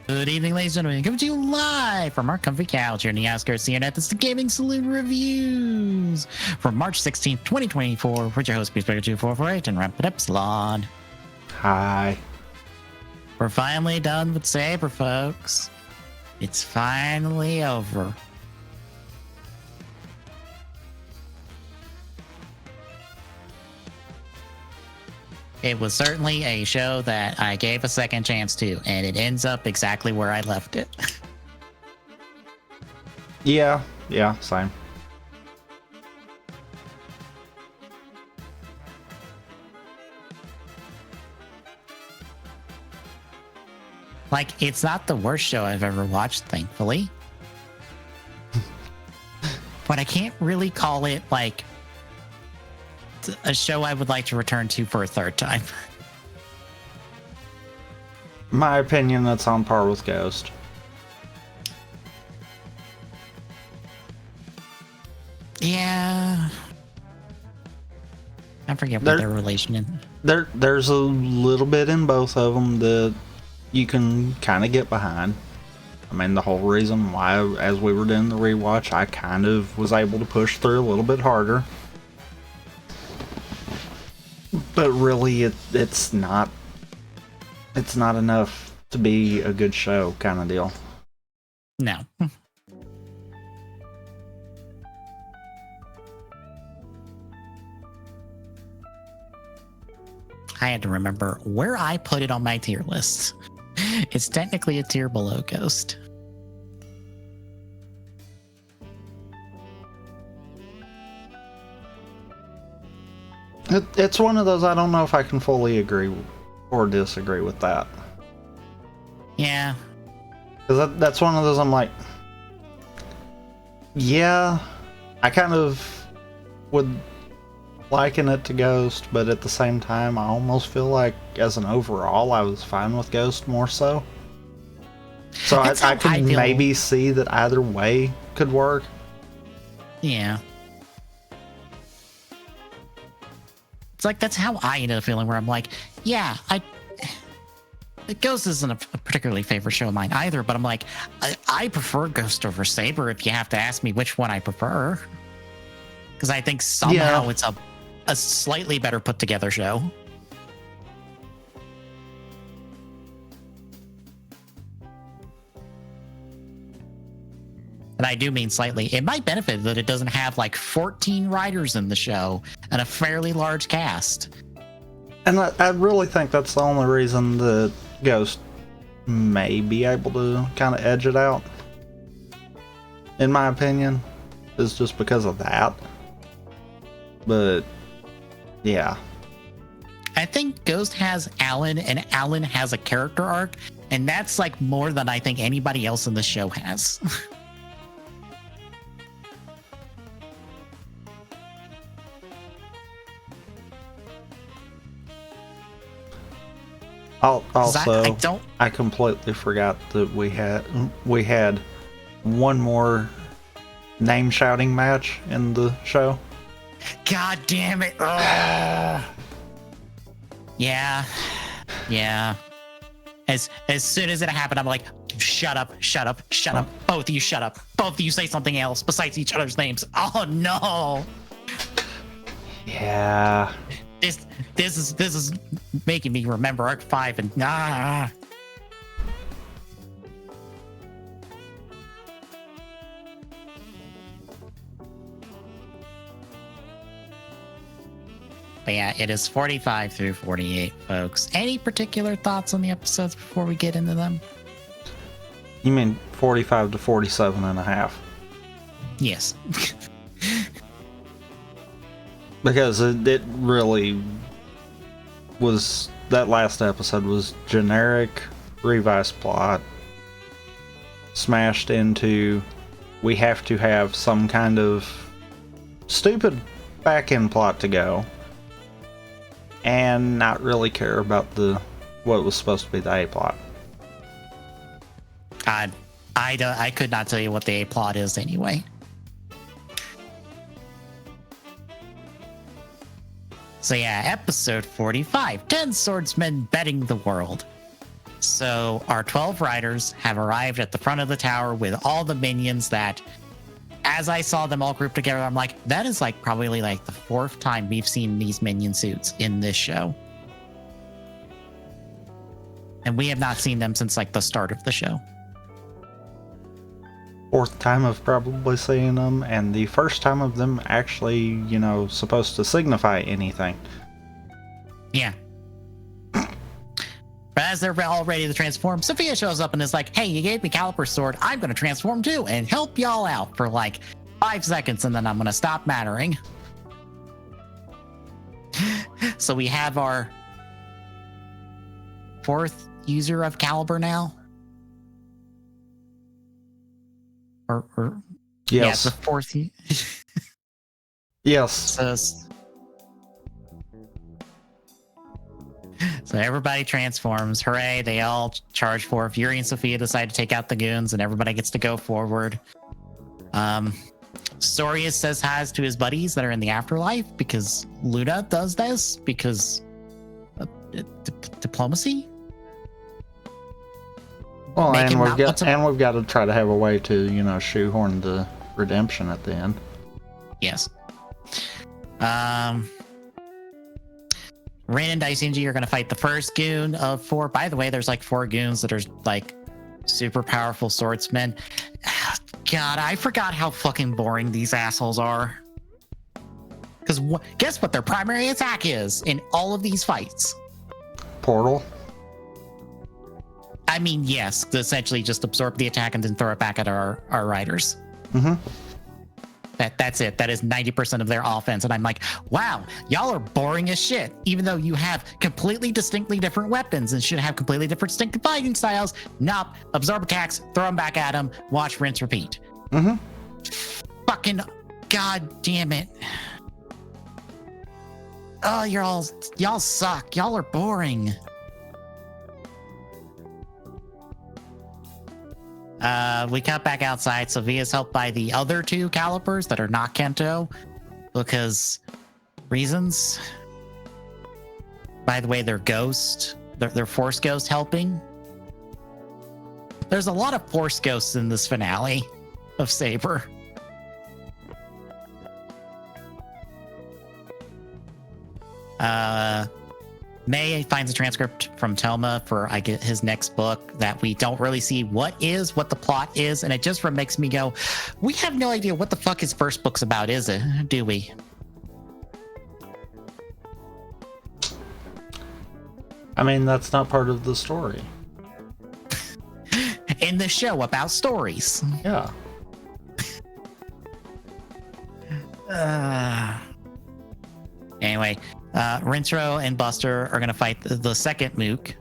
Good evening, ladies and gentlemen. Coming to you live from our comfy couch here in the outskirts of the internet. This is the Gaming Saloon Reviews for March 16th, 2024. With your host, Peacebaker2448 and Rampant Epsilon. Hi. We're finally done with Saber, folks. It's finally over. It was certainly a show that I gave a second chance to, and it ends up exactly where I left it. Yeah, same. Like, it's not the worst show I've ever watched, thankfully. But I can't really call it, like, a show I would like to return to for a third time. My opinion, that's on par with Ghost. Yeah. I forget what their relation is. There's a little bit in both of them that you can kind of get behind. I mean, the whole reason why, as we were doing the rewatch, I kind of was able to push through a little bit harder. But really, it's not enough to be a good show, kind of deal. No. I had to remember where I put it on my tier list. It's technically a tier below Ghost. It's one of those, I don't know if I can fully agree or disagree with that. Yeah. Because that's one of those I'm like, yeah, I kind of would liken it to Ghost, but at the same time, I almost feel like as an overall, I was fine with Ghost more so. So I could maybe see that either way could work. Yeah. It's like, that's how I ended up feeling, where I'm like, yeah, Ghost isn't a particularly favorite show of mine either, but I'm like, I prefer Ghost over Saber if you have to ask me which one I prefer. Because I think somehow it's a slightly better put together show. And I do mean slightly. It might benefit that it doesn't have like 14 writers in the show and a fairly large cast. And I really think that's the only reason that Ghost may be able to kind of edge it out, in my opinion, is just because of that. But, yeah. I think Ghost has Alan, and Alan has a character arc, and that's like more than I think anybody else in the show has. Also, I completely forgot that we had one more name shouting match in the show. God damn it! Yeah. As soon as it happened, I'm like, shut up! Both of you, shut up! Both of you say something else besides each other's names. Oh no! Yeah. This is making me remember Arc 5 and But yeah, it is 45 through 48, folks. Any particular thoughts on the episodes before we get into them? You mean 45 to 47 and a half? Yes. Because it really was, that last episode was generic, revised plot, smashed into we have to have some kind of stupid back-end plot to go and not really care about what was supposed to be the A plot. I could not tell you what the A plot is anyway. So yeah, episode 45, 10 swordsmen betting the world. So our 12 riders have arrived at the front of the tower with all the minions that, as I saw them all grouped together, I'm like, that is like probably like the 4th time we've seen these minion suits in this show. And we have not seen them since like the start of the show. 4th time of probably seeing them, and the 1st time of them actually, supposed to signify anything. Yeah. But as they're all ready to transform, Sophia shows up and is like, hey, you gave me Caliper's sword. I'm going to transform too and help y'all out for like 5 seconds, and then I'm going to stop mattering. So we have our 4th user of Caliber now. Or yes. Yeah, the 4th. Yes. So everybody transforms. Hooray, they all charge forth. Yuri and Sophia decide to take out the goons, and everybody gets to go forward. Sorius says hi to his buddies that are in the afterlife because Luna does this because diplomacy. Well, and we've got to try to have a way to, shoehorn the redemption at the end. Yes. Rin and Daisenji are going to fight the first goon of 4. By the way, there's like 4 goons that are like super powerful swordsmen. God, I forgot how fucking boring these assholes are. Because guess what their primary attack is in all of these fights? Portal. I mean, yes, essentially just absorb the attack and then throw it back at our riders. Mm-hmm. That's it. That is 90% of their offense. And I'm like, wow, y'all are boring as shit. Even though you have completely distinctly different weapons and should have completely different distinctive fighting styles. Nope. Absorb attacks, throw them back at them, watch, rinse, repeat. Mm-hmm. Fucking god damn it. Oh, y'all suck. Y'all are boring. We cut back outside. Sophia's helped by the other 2 Calipers that are not Kento because reasons. By the way, they're ghost. They're Force Ghost helping. There's a lot of Force Ghosts in this finale of Saber. May finds a transcript from Toma for his next book that we don't really see what the plot is, and it just makes me go, we have no idea what the fuck his first book's about, is it? Do we? I mean, that's not part of the story. In the show about stories. Yeah. Anyway, Rintaro and Buster are going to fight the second Mook,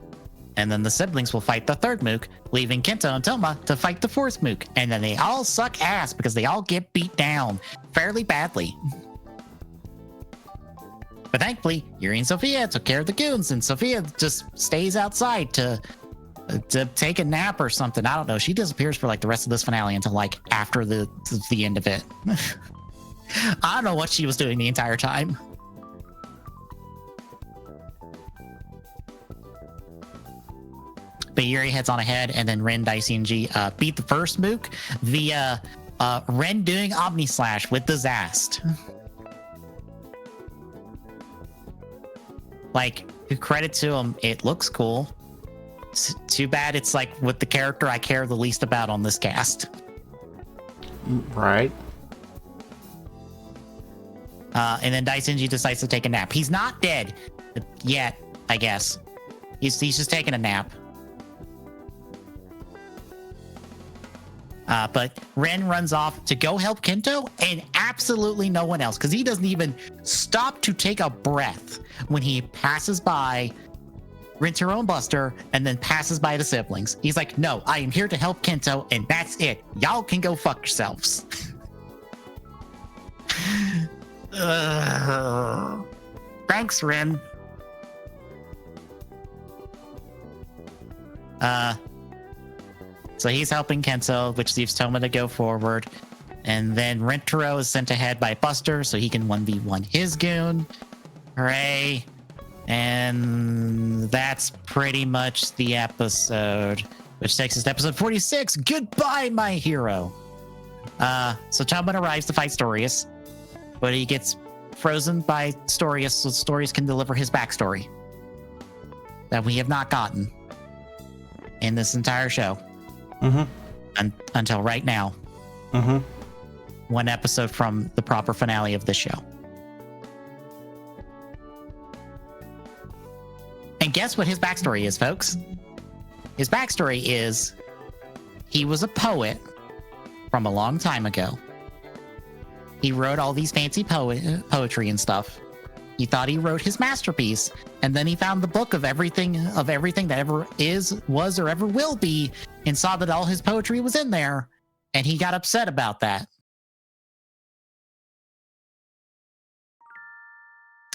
and then the siblings will fight the third Mook, leaving Kento and Toma to fight the 4th Mook. And then they all suck ass because they all get beat down fairly badly. But thankfully, Yuri and Sophia took care of the goons, and Sophia just stays outside to take a nap or something. I don't know. She disappears for like the rest of this finale until like after the end of it. I don't know what she was doing the entire time. But Yuri heads on ahead, and then Ren, Daisenji beat the first Mook via Ren doing Omni Slash with the Zast. Like, credit to him, it looks cool. It's too bad it's like with the character I care the least about on this cast. Right. And then Daisenji decides to take a nap. He's not dead yet, I guess. He's just taking a nap. But Ren runs off to go help Kento and absolutely no one else, because he doesn't even stop to take a breath when he passes by Rintaro and Buster, and then passes by the siblings. He's like, no, I am here to help Kento, and that's it. Y'all can go fuck yourselves. Thanks, Rin. So he's helping Kento, which leaves Toma to go forward. And then Rintaro is sent ahead by Buster so he can 1v1 his goon. Hooray. And that's pretty much the episode, which takes us to episode 46. Goodbye, my hero. So Toma arrives to fight Storius, but he gets frozen by Storius so Storius can deliver his backstory that we have not gotten in this entire show. Until right now. One episode from the proper finale of this show. And guess what his backstory is, folks? His backstory is he was a poet from a long time ago. He wrote all these fancy poetry and stuff. He thought he wrote his masterpiece, and then he found the book of everything that ever is, was, or ever will be, and saw that all his poetry was in there, and he got upset about that.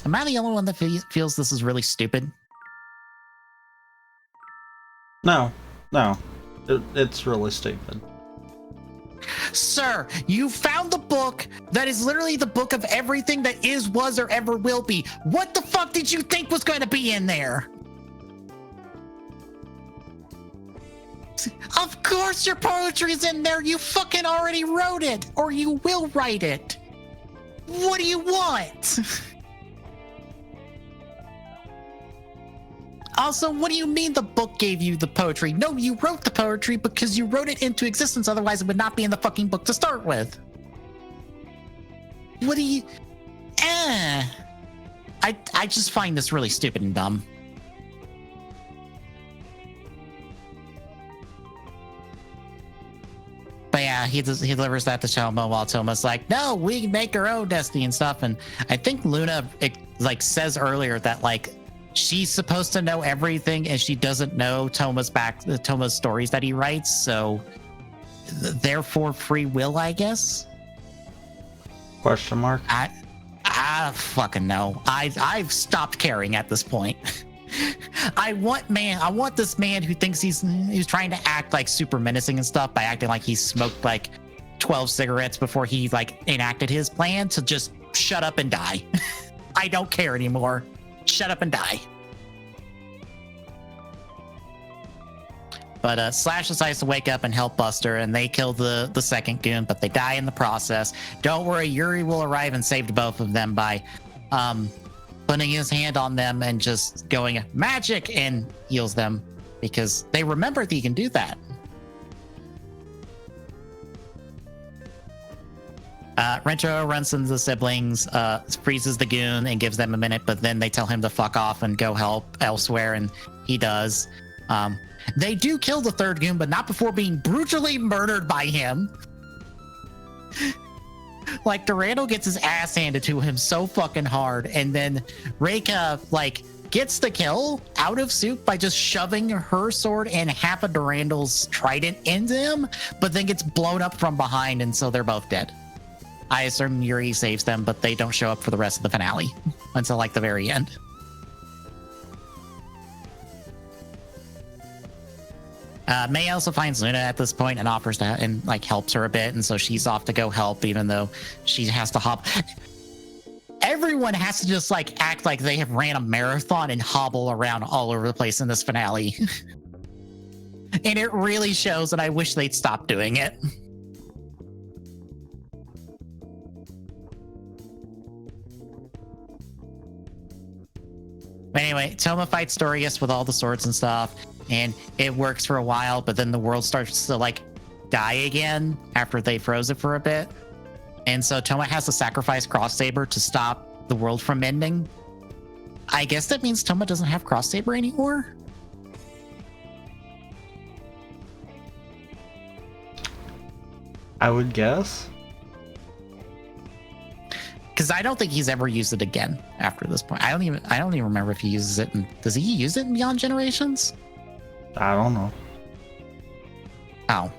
Am I the only one that feels this is really stupid? No. It's really stupid. Sir, you found the book that is literally the book of everything that is, was, or ever will be. What the fuck did you think was going to be in there? Of course your poetry's in there. You fucking already wrote it, or you will write it. What do you want? Also, what do you mean the book gave you the poetry? No, you wrote the poetry because you wrote it into existence. Otherwise, it would not be in the fucking book to start with. What do you... I just find this really stupid and dumb. But yeah, he delivers that to Toma while Toma's like, no, we can make our own destiny and stuff. And I think Luna, says earlier that, she's supposed to know everything, and she doesn't know Toma's stories that he writes. So, therefore, free will, I guess. Question mark. I fucking know. I've stopped caring at this point. I want this man who thinks he's trying to act super menacing and stuff by acting like he smoked 12 cigarettes before he enacted his plan to just shut up and die. I don't care anymore. Shut up and die. But Slash decides to wake up and help Buster, and they kill the second goon, but they die in the process. Don't worry, Yuri will arrive and save both of them by putting his hand on them and just going magic and heals them, because they remember that he can do that. Rintaro runs into the siblings, freezes the goon and gives them a minute, but then they tell him to fuck off and go help elsewhere, and he does. They do kill the third goon, but not before being brutally murdered by him. Durando gets his ass handed to him so fucking hard, and then Reika, gets the kill out of soup by just shoving her sword and half of Durando's trident into him, but then gets blown up from behind, and so they're both dead. I assume Yuri saves them, but they don't show up for the rest of the finale until the very end. May also finds Luna at this point and offers to and helps her a bit, and so she's off to go help, even though she has to hop. Everyone has to just act like they have ran a marathon and hobble around all over the place in this finale. And it really shows, and I wish they'd stop doing it. Anyway, Toma fights Storius with all the swords and stuff, and it works for a while, but then the world starts to die again after they froze it for a bit. And so Toma has to sacrifice Cross Saber to stop the world from ending. I guess that means Toma doesn't have Cross Saber anymore. I would guess. because I don't think he's ever used it again after this point. I don't even remember if he uses it. Does he use it in Beyond Generations? I don't know. Oh,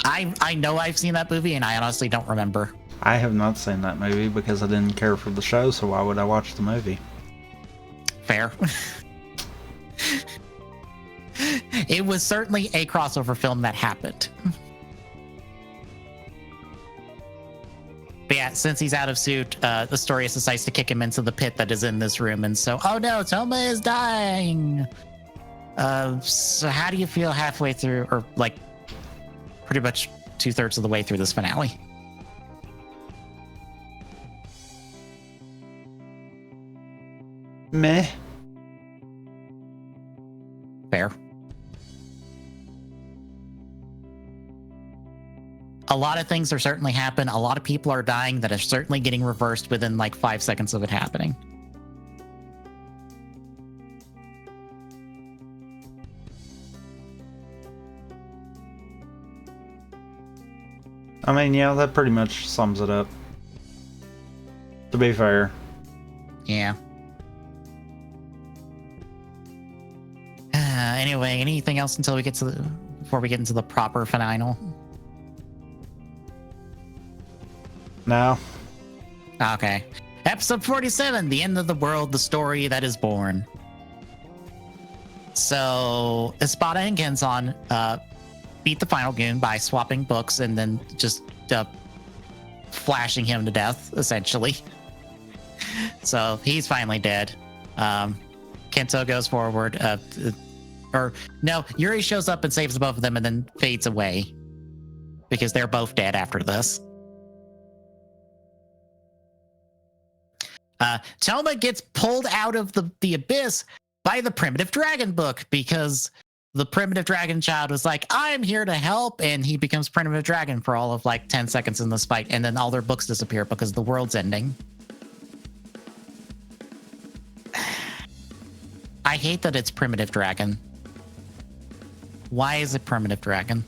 I know I've seen that movie, and I honestly don't remember. I have not seen that movie because I didn't care for the show, so why would I watch the movie? Fair. It was certainly a crossover film that happened. But yeah, since he's out of suit, Astorius decides to kick him into the pit that is in this room. And so, oh no, Toma is dying. So how do you feel halfway through, or like pretty much 2/3 of the way through this finale? Meh. Fair. A lot of things are certainly happen. A lot of people are dying that are certainly getting reversed within like 5 seconds of it happening. I mean, yeah, that pretty much sums it up. To be fair. Yeah. Anyway, anything else until we get to before we get into the proper final? No. Okay. Episode 47, The End of the World, The Story That Is Born. So, Espada and Genzan beat the final goon by swapping books and then just flashing him to death, essentially. So, he's finally dead. Kento goes forward. Or, no, Yuri shows up and saves both of them and then fades away. Because they're both dead after this. Toma gets pulled out of the abyss by the primitive dragon book because the primitive dragon child was like, I'm here to help. And he becomes primitive dragon for all of like 10 seconds in this fight. And then all their books disappear because the world's ending. I hate that it's primitive dragon. Why is it primitive dragon?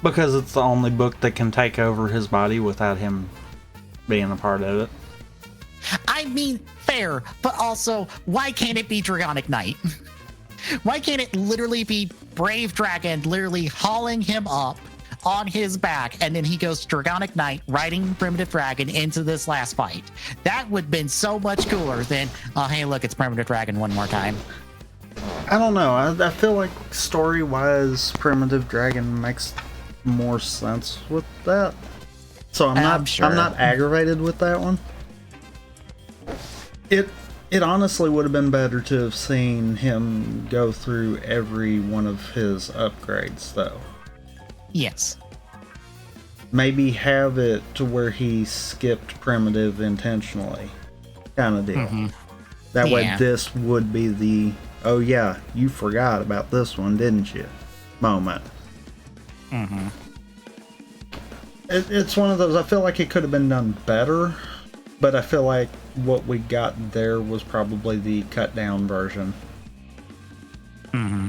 Because it's the only book that can take over his body without him being a part of it. I mean, fair, but also, why can't it be Dragonic Knight? Why can't it literally be Brave Dragon literally hauling him up on his back, and then he goes Dragonic Knight riding Primitive Dragon into this last fight? That would have been so much cooler than, oh, hey, look, it's Primitive Dragon one more time. I don't know. I feel like story-wise, Primitive Dragon makes more sense with that. So I'm not aggravated with that one. It honestly would have been better to have seen him go through every one of his upgrades, though. Yes. Maybe have it to where he skipped primitive intentionally, kind of deal. Mm-hmm. That way, this would be the oh yeah, you forgot about this one, didn't you? Moment. Mm-hmm. It's one of those, I feel like it could have been done better, but I feel like what we got there was probably the cut down version. Mm-hmm.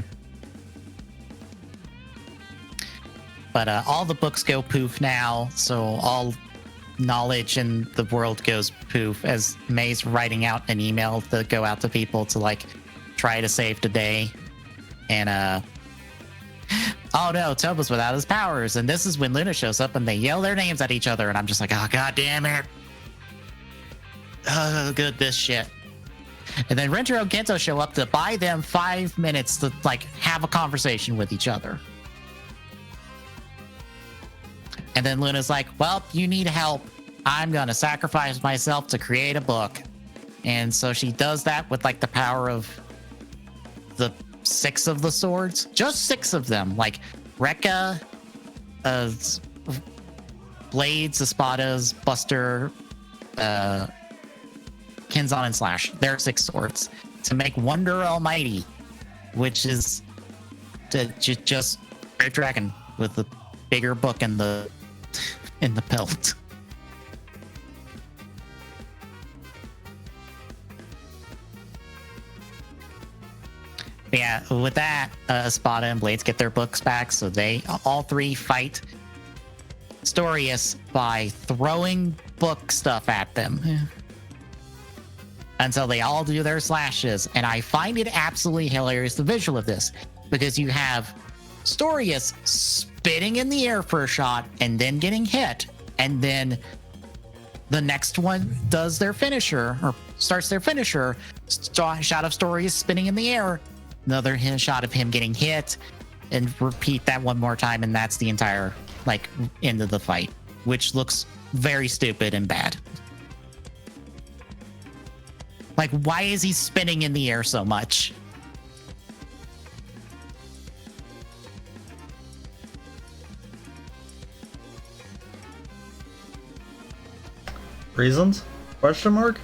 But all the books go poof now, so all knowledge in the world goes poof as May's writing out an email to go out to people to like try to save the day. And oh no, Toba's without his powers, and this is when Luna shows up and they yell their names at each other, and I'm just like, oh god damn it. Oh good, this shit. And then Rentaro and Kento show up to buy them 5 minutes to like have a conversation with each other. And then Luna's like, well, you need help. I'm gonna sacrifice myself to create a book. And so she does that with like the power of the 6 of the swords, just 6 of them, like Rekka, Blades, Espadas, Buster, Kenzan, and Slash. There are 6 swords to make Wonder Almighty, which is just Brave Dragon with the bigger book in the belt. Yeah, with that, Espada and Blades get their books back, so they all 3 fight Storius by throwing book stuff at them until they all do their slashes. And I find it absolutely hilarious, the visual of this, because you have Storius spitting in the air for a shot and then getting hit, and then the next one does their finisher or starts their finisher. Shot of Storius spinning in the air, another shot of him getting hit, and repeat that one more time, and that's the entire like end of the fight, which looks very stupid and bad. Like, why is he spinning in the air so much? Reasons? Question mark?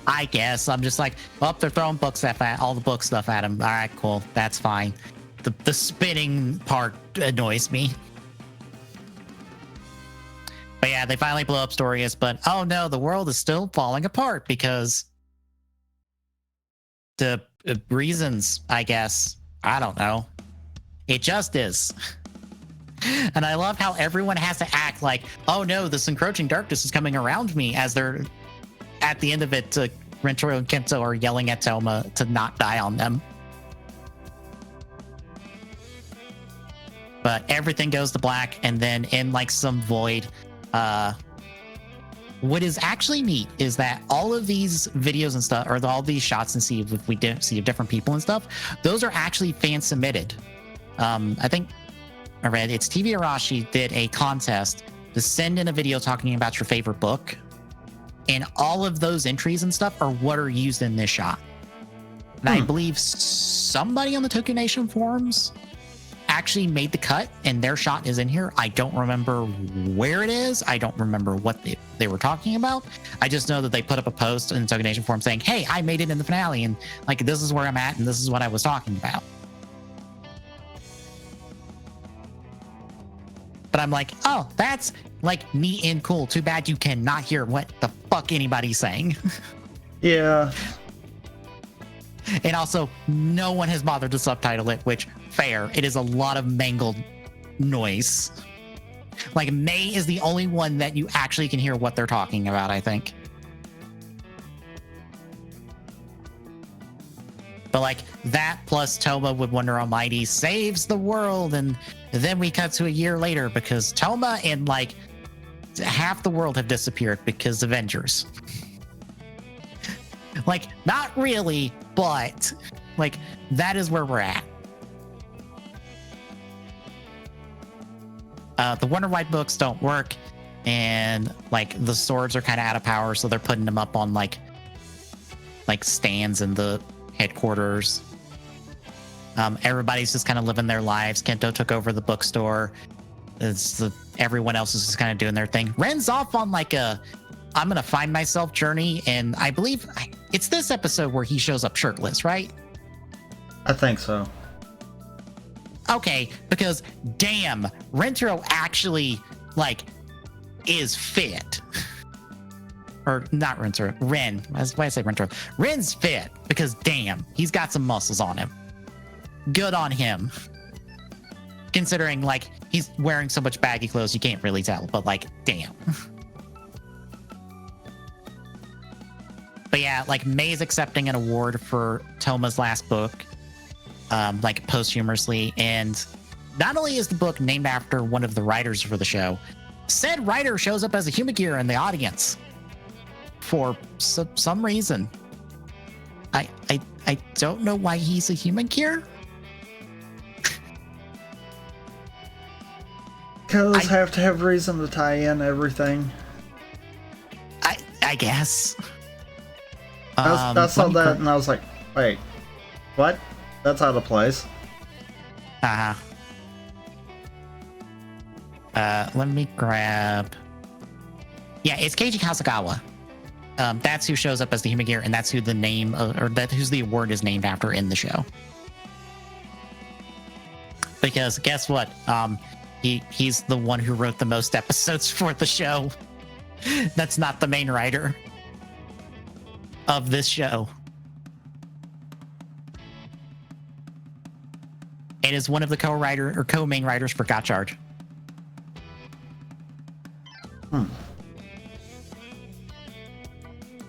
I guess. I'm just like, well, they're throwing book stuff at all the book stuff at him. All right, cool. That's fine. The spinning part annoys me. But yeah, they finally blow up Storius, but oh no, the world is still falling apart because the reasons, I guess. I don't know. It just is. And I love how everyone has to act like, oh no, this encroaching darkness is coming around me, as they're at the end of it, Rentaro and Kento are yelling at Toma to not die on them. But everything goes to black, and then in like some void, what is actually neat is that all of these videos and stuff, or all these shots and see if we see different people and stuff, those are actually fan submitted. I think I read it's TV Arashi did a contest to send in a video talking about your favorite book, and all of those entries and stuff are what are used in this shot. And I believe somebody on the Tokyo Nation forums actually made the cut, and their shot is in here. I don't remember where it is. I don't remember what they were talking about. I just know that they put up a post in the Tokyo Nation forum saying, hey, I made it in the finale, and like, this is where I'm at, and this is what I was talking about. But I'm like, oh, that's like neat and cool. Too bad you cannot hear what the fuck anybody's saying. Yeah. And also, no one has bothered to subtitle it, which, fair. It is a lot of mangled noise. Like, May is the only one that you actually can hear what they're talking about, I think. But like, that plus Toma with Wonder Almighty saves the world, and then we cut to a year later because Toma and like half the world have disappeared because Avengers. Like, not really, but like, that is where we're at. The Wonder White books don't work, and like the swords are kind of out of power, so they're putting them up on like stands in the headquarters. Everybody's just kind of living their lives. Kento took over the bookstore. Everyone else is just kind of doing their thing. Ren's off on like a I'm gonna find myself journey, and I believe it's this episode where he shows up shirtless, right? I think so. Okay, because damn, Rentaro actually like is fit. Or not Rentaro, Ren. That's why I say Rentaro. Ren's fit because damn, he's got some muscles on him. Good on him. Considering like he's wearing so much baggy clothes, you can't really tell. But like, damn. But yeah, like May's accepting an award for Toma's last book, like posthumously, and not only is the book named after one of the writers for the show, said writer shows up as a human gear in the audience for some reason. I don't know why he's a human gear. Because have to have reason to tie in everything. I guess. I saw that and I was like, wait, what? That's out of place. Let me grab. Yeah, it's Keiji Kasagawa. That's who shows up as the human gear, and that's who the name who's the award is named after in the show. Because guess what? He's the one who wrote the most episodes for the show. That's not the main writer of this show. It is one of the co-main writers for Gotchard. Hmm.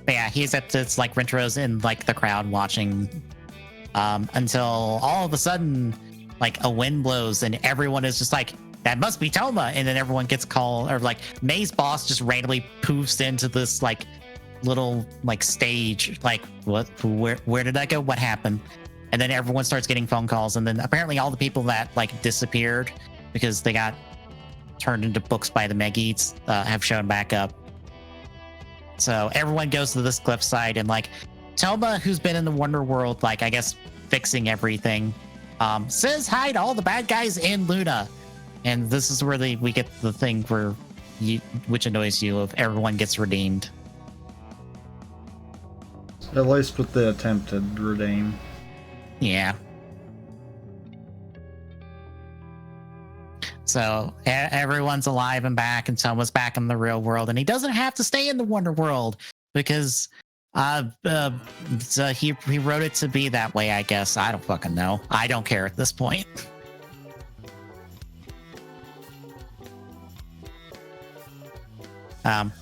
But yeah, he's at this like Rentro's in like the crowd watching until all of a sudden like a wind blows and everyone is just like, that must be Toma. And then everyone gets called, or like May's boss just randomly poofs into this like little like stage. Like, what, where did that go? What happened? And then everyone starts getting phone calls. And then apparently all the people that like disappeared because they got turned into books by the Megites have shown back up. So everyone goes to this cliffside and like Toma, who's been in the Wonder World, like I guess fixing everything, says hi to all the bad guys in Luna. And this is where we get the thing where which annoys you, of everyone gets redeemed. At least with the attempted redeem. Yeah. So everyone's alive and back, and Toma's back in the real world, and he doesn't have to stay in the Wonder World because so he wrote it to be that way, I guess. I don't fucking know. I don't care at this point.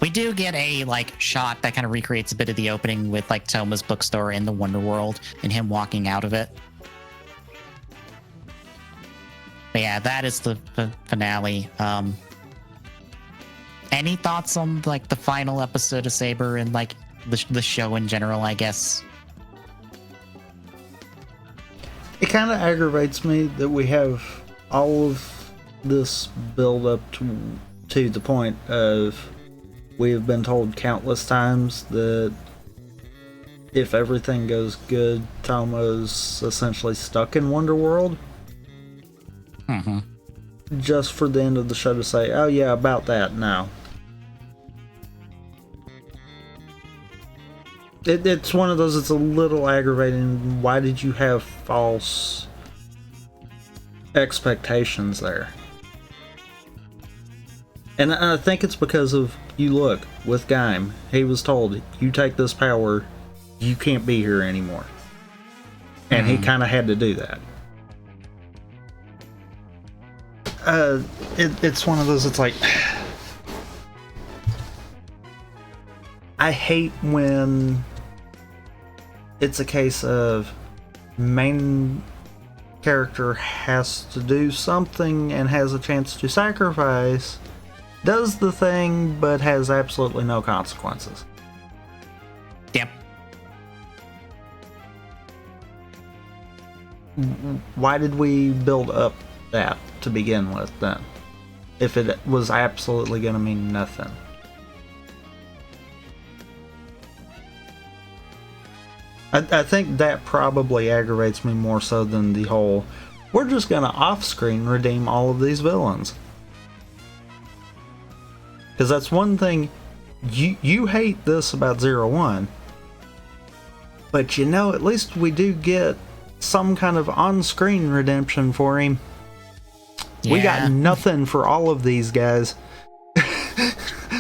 We do get a like shot that kind of recreates a bit of the opening with like Toma's bookstore in the Wonder World and him walking out of it. But yeah, that is the finale. Any thoughts on like the final episode of Saber and like the show in general, I guess? It kind of aggravates me that we have all of this build up to the point of we have been told countless times that if everything goes good, Toma's essentially stuck in Wonder World. Mm-hmm. Just for the end of the show to say, oh yeah, about that now. It's one of those, it's a little aggravating. Why did you have false expectations there? And I think it's because of, you look, with Gaim, he was told, you take this power, you can't be here anymore. And he kind of had to do that. It's one of those, it's like, I hate when it's a case of main character has to do something and has a chance to sacrifice, does the thing, but has absolutely no consequences. Yep. Why did we build up that to begin with then, if it was absolutely going to mean nothing? I think that probably aggravates me more so than the whole, we're just going to off-screen redeem all of these villains. Because that's one thing, you hate this about 01, but you know, at least we do get some kind of on-screen redemption for him. Yeah. We got nothing for all of these guys.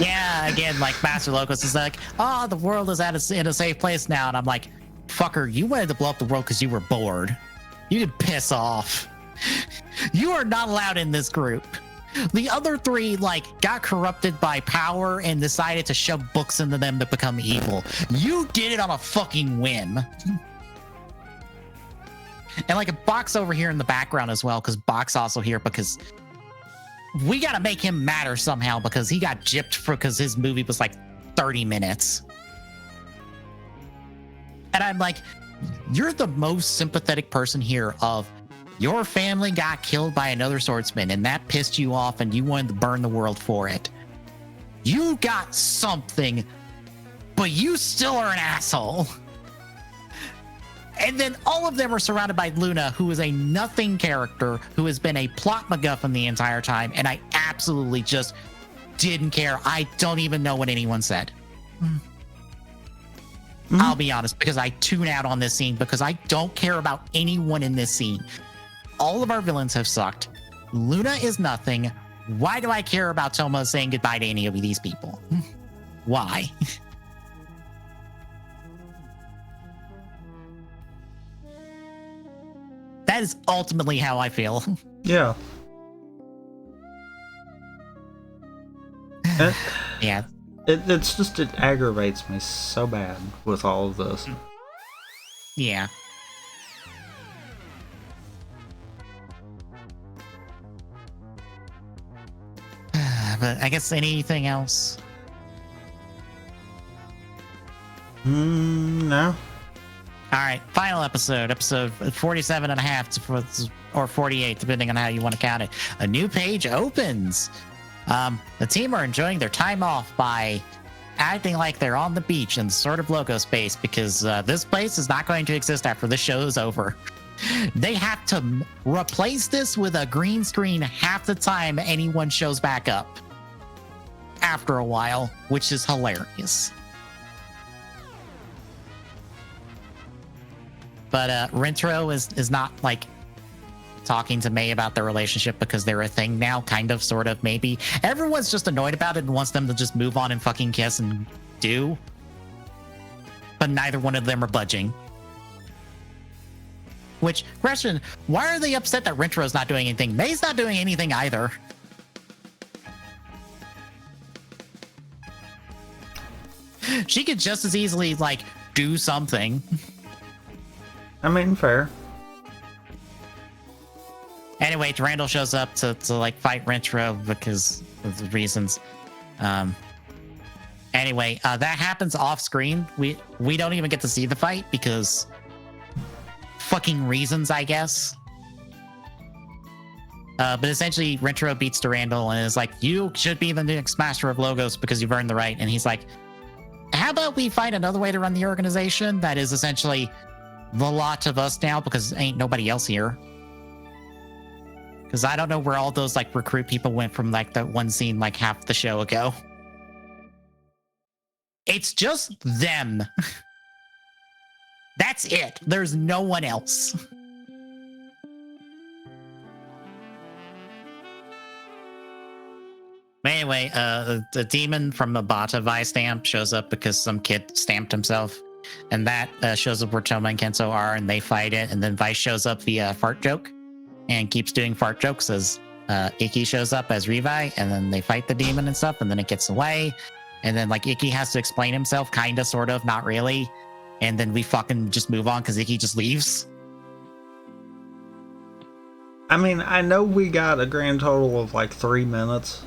Yeah, again, like Master Locust is like, oh, the world is in a safe place now. And I'm like, fucker, you wanted to blow up the world because you were bored. You could piss off. You are not allowed in this group. The other three, like, got corrupted by power and decided to shove books into them to become evil. You did it on a fucking whim. And like a Box over here in the background as well, because Box also here because we got to make him matter somehow because he got gypped because his movie was like 30 minutes. And I'm like, you're the most sympathetic person here of your family got killed by another swordsman and that pissed you off and you wanted to burn the world for it. You got something, but you still are an asshole. And then all of them are surrounded by Luna, who is a nothing character, who has been a plot MacGuffin the entire time, and I absolutely just didn't care. I don't even know what anyone said. I'll be honest, because I tune out on this scene because I don't care about anyone in this scene. All of our villains have sucked. Luna is nothing. Why do I care about Toma saying goodbye to any of these people? Why? That is ultimately how I feel. Yeah. Yeah. It's just, it aggravates me so bad with all of this. Yeah. But I guess anything else? No. All right, final episode 47 and a half or 48, depending on how you want to count it. A new page opens. The team are enjoying their time off by acting like they're on the beach in sort of logo space because this place is not going to exist after the show is over. They have to replace this with a green screen half the time anyone shows back up after a while, which is hilarious. But Rentro is not like talking to May about their relationship because they're a thing now, kind of, sort of, maybe. Everyone's just annoyed about it and wants them to just move on and fucking kiss and do. But neither one of them are budging. Which, question, why are they upset that Rentro's not doing anything? May's not doing anything either. She could just as easily, like, do something. I mean, fair. Anyway, Randall shows up to like fight Rentro because of the reasons. Anyway, that happens off screen. We don't even get to see the fight because fucking reasons, I guess. But essentially, Rentro beats Durandal and is like, "You should be the next master of logos because you've earned the right." And he's like, "How about we find another way to run the organization that is essentially the lot of us now because ain't nobody else here." Because I don't know where all those like recruit people went from like that one scene like half the show ago. It's just them. That's it. There's no one else. But anyway, the demon from the Bata Vi stamp shows up because some kid stamped himself. And that shows up where Toma and Kento are, and they fight it. And then Vice shows up via fart joke and keeps doing fart jokes as Ikki shows up as Revi. And then they fight the demon and stuff, and then it gets away. And then like Ikki has to explain himself, kind of, sort of, not really. And then we fucking just move on because Ikki just leaves. I mean, I know we got a grand total of like 3 minutes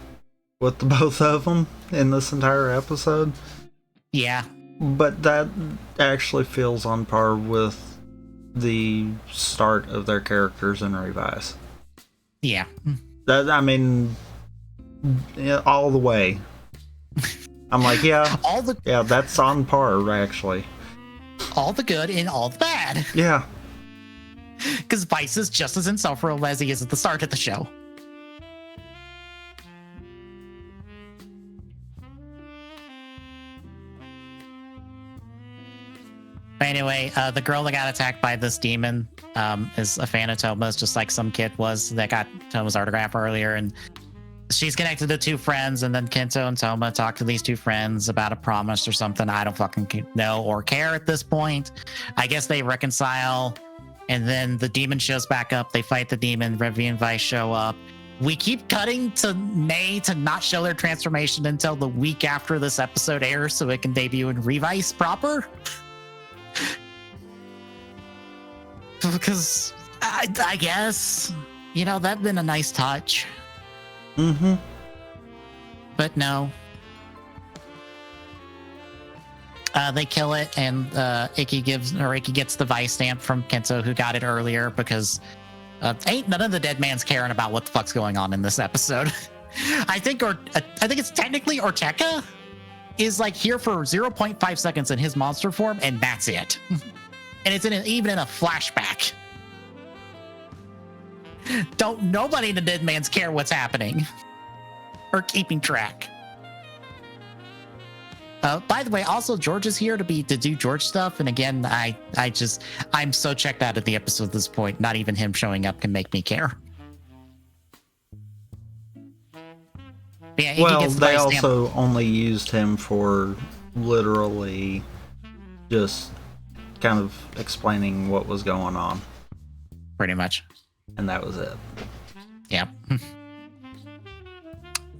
with the both of them in this entire episode. Yeah. But that actually feels on par with the start of their characters in Revise. Yeah. That, I mean, yeah, all the way. I'm like, yeah, yeah, that's on par, actually. All the good and all the bad. Yeah. Because Vice is just as insufferable as he is at the start of the show. Anyway, the girl that got attacked by this demon is a fan of Toma's, just like some kid was that got Toma's autograph earlier. And she's connected to two friends, and then Kento and Toma talk to these two friends about a promise or something. I don't fucking know or care at this point. I guess they reconcile, and then the demon shows back up. They fight the demon. Revi and Vice show up. We keep cutting to May to not show their transformation until the week after this episode airs so it can debut in Revice proper. Because I guess, you know, that'd been a nice touch. Mm-hmm. But no. They kill it, and Ikki gets the Vice stamp from Kento, who got it earlier, because ain't none of the dead man's caring about what the fuck's going on in this episode. I think it's technically Ortega is like here for 0.5 seconds in his monster form, and that's it. And it's even in a flashback. Nobody in the dead man's care what's happening or keeping track. By the way, also George is here to do George stuff, and again, I'm so checked out of the episode at this point. Not even him showing up can make me care. Yeah, well, they also only used him for literally just kind of explaining what was going on. Pretty much. And that was it. Yep.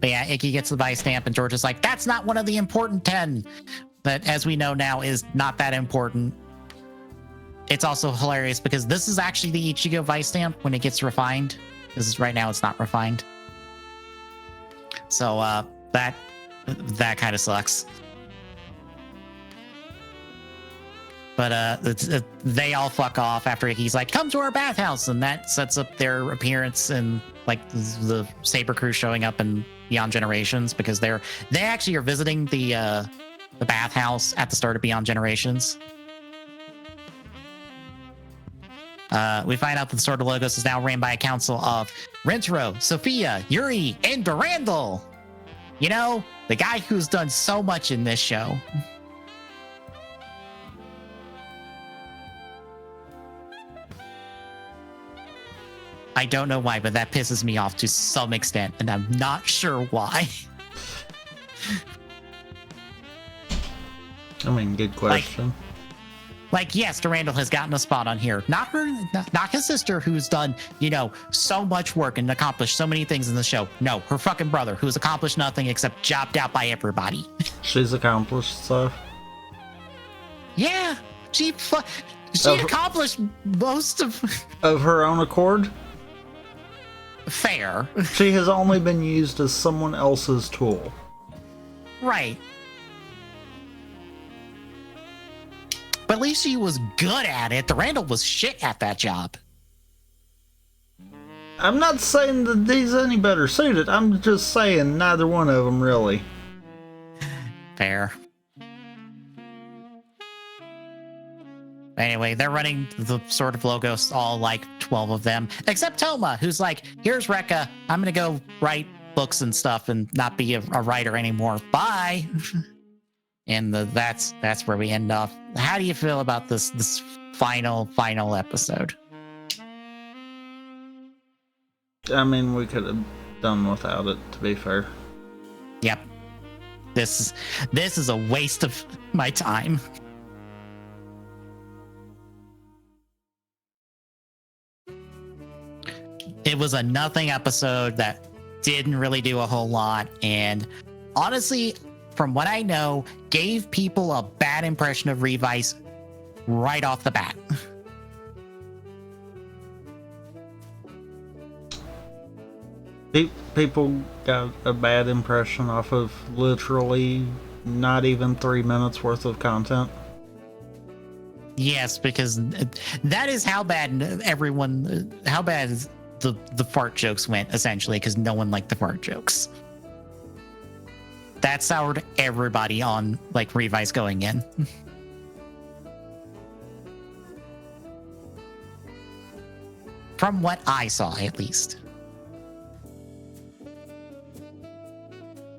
But yeah, Icky gets the vice stamp, and George is like, that's not one of the important 10. But as we know now, is not that important. It's also hilarious because this is actually the Ichigo vice stamp when it gets refined. Because right now it's not refined. So that kind of sucks. But they all fuck off after Icky's like, come to our bathhouse, and that sets up their appearance and like the Saber crew showing up in Beyond Generations, because they actually are visiting the bathhouse at the start of Beyond Generations. We find out that the Sword of Logos is now ran by a council of Rentaro, Sophia, Yuri, and Durandal. You know, the guy who's done so much in this show. I don't know why, but that pisses me off to some extent, and I'm not sure why. I mean, good question. Like, yes, Durandal has gotten a spot on here. Not his sister, who's done, so much work and accomplished so many things in the show. No, her fucking brother, who's accomplished nothing except jobbed out by everybody. She's accomplished stuff. Yeah, she accomplished most of her own accord. Fair. She has only been used as someone else's tool. Right. But at least she was good at it. Durandal was shit at that job. I'm not saying that he's any better suited. I'm just saying neither one of them really. Fair. Anyway, they're running the Sword of Logos, all like 12 of them, except Toma, who's like, here's Rekka. I'm going to go write books and stuff and not be a writer anymore. Bye. And that's where we end up. How do you feel about this final episode? I mean, we could have done without it, to be fair. Yep. This is a waste of my time. It was a nothing episode that didn't really do a whole lot, and honestly, from what I know, gave people a bad impression of Revice right off the bat. People got a bad impression off of literally not even 3 minutes worth of content. Yes, because that is how bad the fart jokes went, essentially, because no one liked the fart jokes. That soured everybody on like Revice going in. From what I saw, at least.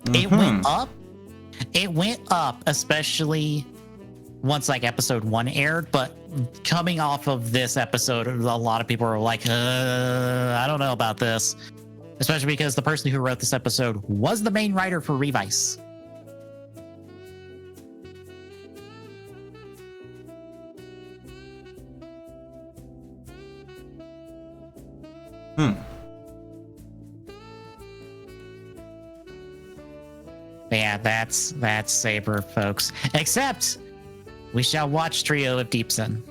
Mm-hmm. It went up, especially once like episode 1 aired, but coming off of this episode, a lot of people are like, I don't know about this. Especially because the person who wrote this episode was the main writer for Revice. Yeah, that's Saber, folks. Except we shall watch Trio of Deepsen.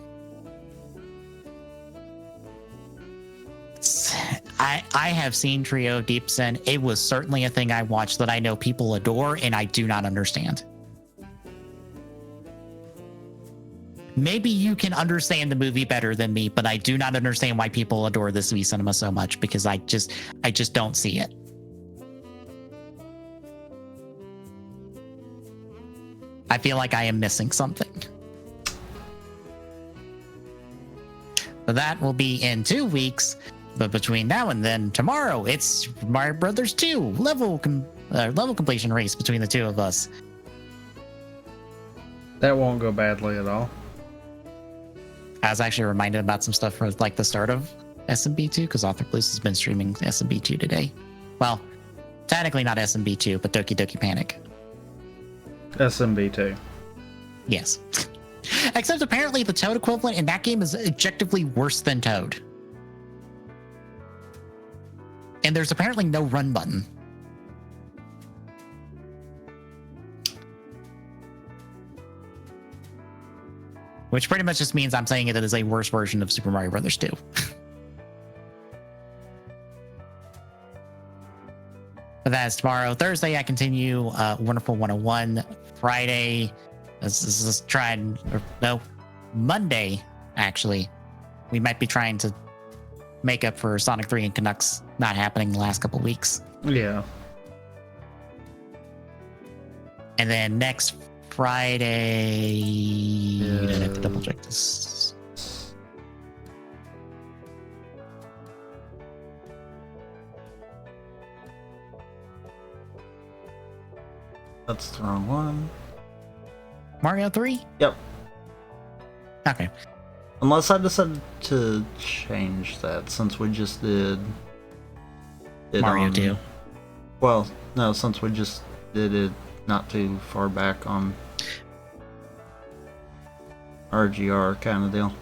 I have seen Trio of Deepsen. It was certainly a thing I watched that I know people adore, and I do not understand. Maybe you can understand the movie better than me, but I do not understand why people adore this V cinema so much, because I just don't see it. I feel like I am missing something. But that will be in 2 weeks. But between now and then, tomorrow, it's Mario Brothers 2 level completion race between the two of us. That won't go badly at all. I was actually reminded about some stuff from like the start of SMB2, because Author Blues has been streaming SMB2 today. Well, technically not SMB2, but Doki Doki Panic. SMB2. Yes. Except apparently the Toad equivalent in that game is objectively worse than Toad. And there's apparently no run button. Which pretty much just means I'm saying it is a worse version of Super Mario Brothers 2. But that's tomorrow. Thursday, I continue Wonderful 101. Friday, this is trying, or no, Monday, actually. We might be trying to make up for Sonic 3 and Canucks not happening the last couple weeks. Yeah. And then next Friday, I have to double check this. That's the wrong one. Mario 3? Yep. Okay. Unless I decided to change that since we just did it Mario on, 2. Well, no, since we just did it not too far back on RGR kind of deal.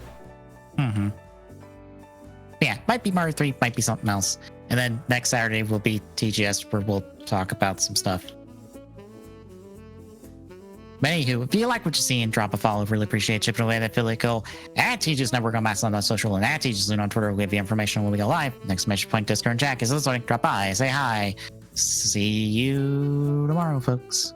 Mm-hmm. Yeah, might be Mario 3, might be something else. And then next Saturday will be TGS where we'll talk about some stuff. But anywho, if you like what you see, and drop a follow, really appreciate chipping away that Philly cool. At TGS Network on Mastodon on social, and at TGS Saloon on Twitter. We'll give you information when we go live. Next Measure Point, Discord, and Jack is listening. Drop by, say hi. See you tomorrow, folks.